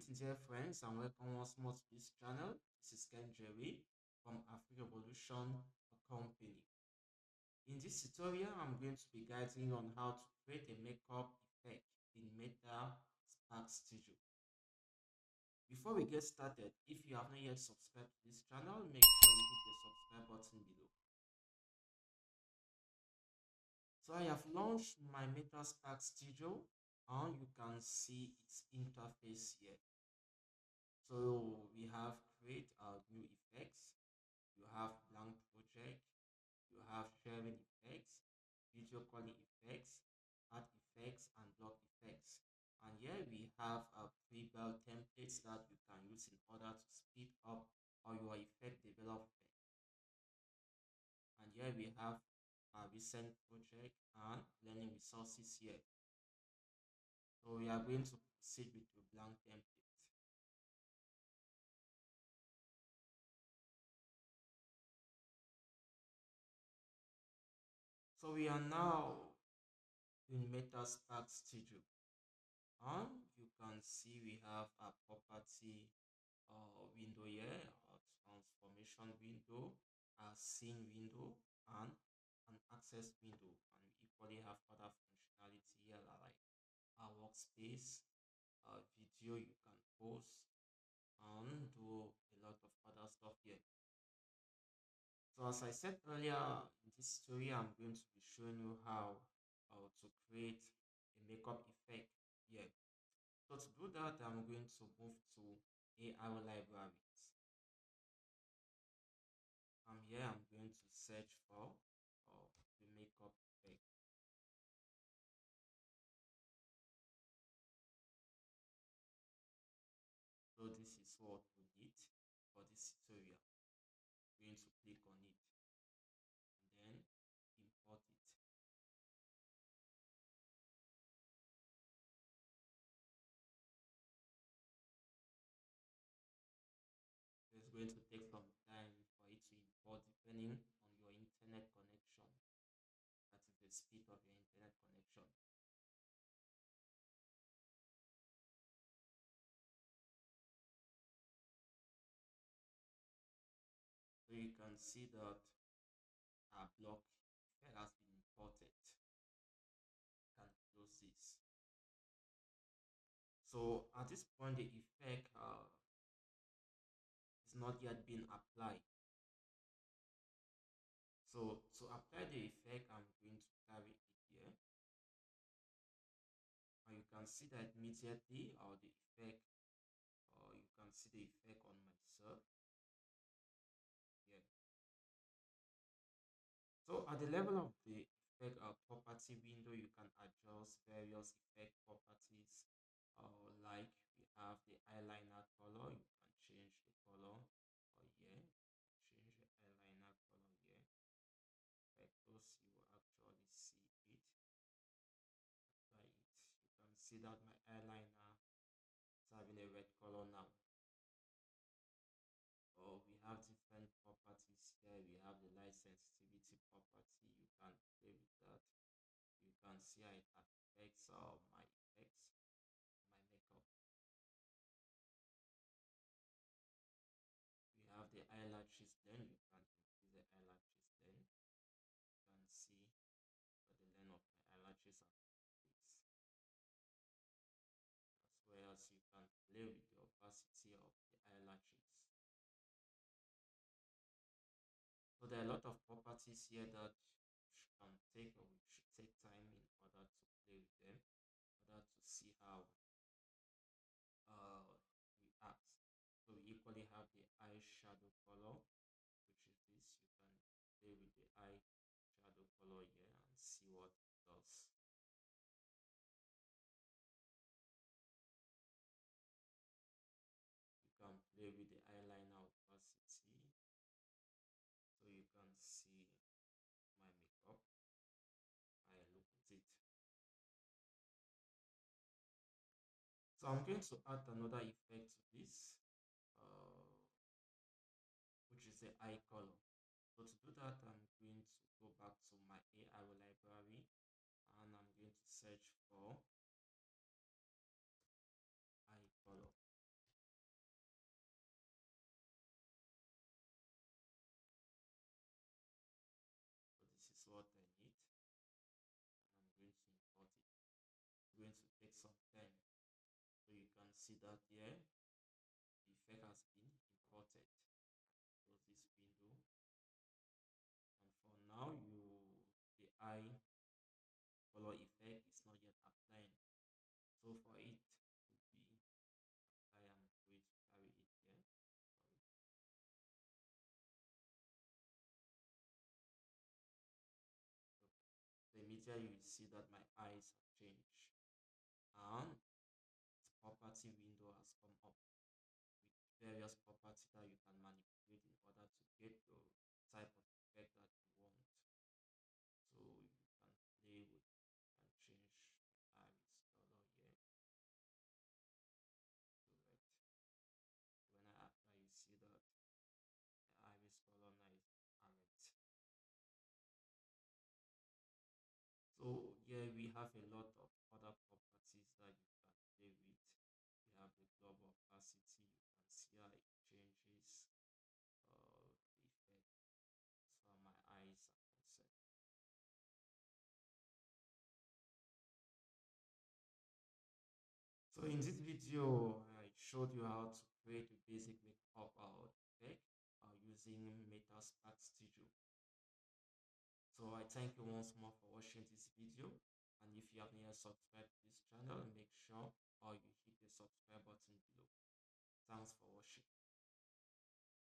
Greetings, dear friends, and welcome once more to this channel. This is 𝐒𝐮𝐩𝐩𝐨 from 𝐼 Company. In this tutorial, I'm going to be guiding you on how to create a makeup effect in Meta Spark Studio. Before we get started, if you have not yet subscribed to this channel, make sure you hit the subscribe button below. So I have launched my Meta Spark Studio, and you can see its interface here. So we have create new effects. You have blank project, you have sharing effects, video calling effects, art effects, and block effects. And here we have pre-built templates that you can use in order to speed up your effect development. And here we have a recent project and learning resources here. So we are going to proceed with the blank template. So we are now in Meta Spark Studio, and you can see we have a property window here, a transformation window, a scene window, and an access window. And we equally have other functionality here like a workspace, a video you can post, and do a lot of other stuff here. So as I said earlier, in this tutorial, I'm going to be showing you how to create a makeup effect here. So to do that, I'm going to move to AI libraries. From here, I'm going to search for the makeup effect. So this is what we need for this tutorial. I'm going to click on it and then import it. So it's going to take some time for it to import depending on your internet connection. That is the speed of your internet connection. So you can see that our block effect has been imported. You can close this. So at this point, the effect is not yet been applied. So to apply the effect, I'm going to carry it here. And you can see that immediately the effect, you can see the effect on myself here. So at the level of the effect property window, you can adjust various effect properties. Like we have the eyeliner color, you can change the color here. Change the eyeliner color here. Those you will actually see it. Apply it. You can see that my eyeliner is having a red color now. We have different properties here. We have the light sensitivity property. You can play with that. You can see how it affects my effects, my makeup. We have the eyelashes blend. You can increase the eyelashes blend. You can see that the length of my eyelashes are increased, as well as you can play with the opacity of the eyelashes. So there are a lot of properties here that you can take, or we should take time in order to play with them, in order to see how we act. So we equally have the eyeshadow color, which is this. You can play with the eyeshadow color here and see what it does. You can play with the eyeliner opacity, so you can see my makeup. I look at it. So I'm going to add another effect to this, which is the eye color. So to do that, I'm going to go back to my AI library, and I'm going to search for eye color. take some time. So you can see that here the effect has been imported. Close this window, and for now the eye color effect is not yet applying. So for it to be I am going to carry it here. Sorry. So immediately you see that my eyes have changed, and the property window has come up with various properties that you can manipulate in order to get the type of effect that you want. So you can play with and change the iris color here to red. When I apply, you see that the iris color now is red. So here we have a lot of other properties that you can play with. We have the globe opacity. You can see how it changes the effect. So my eyes are concerned. So in this video, I showed you how to create a basic makeup effect using Metaspark Studio. So I thank you once more for watching this video. And if you haven't yet subscribed to this channel, make sure you hit the subscribe button below. Thanks for watching.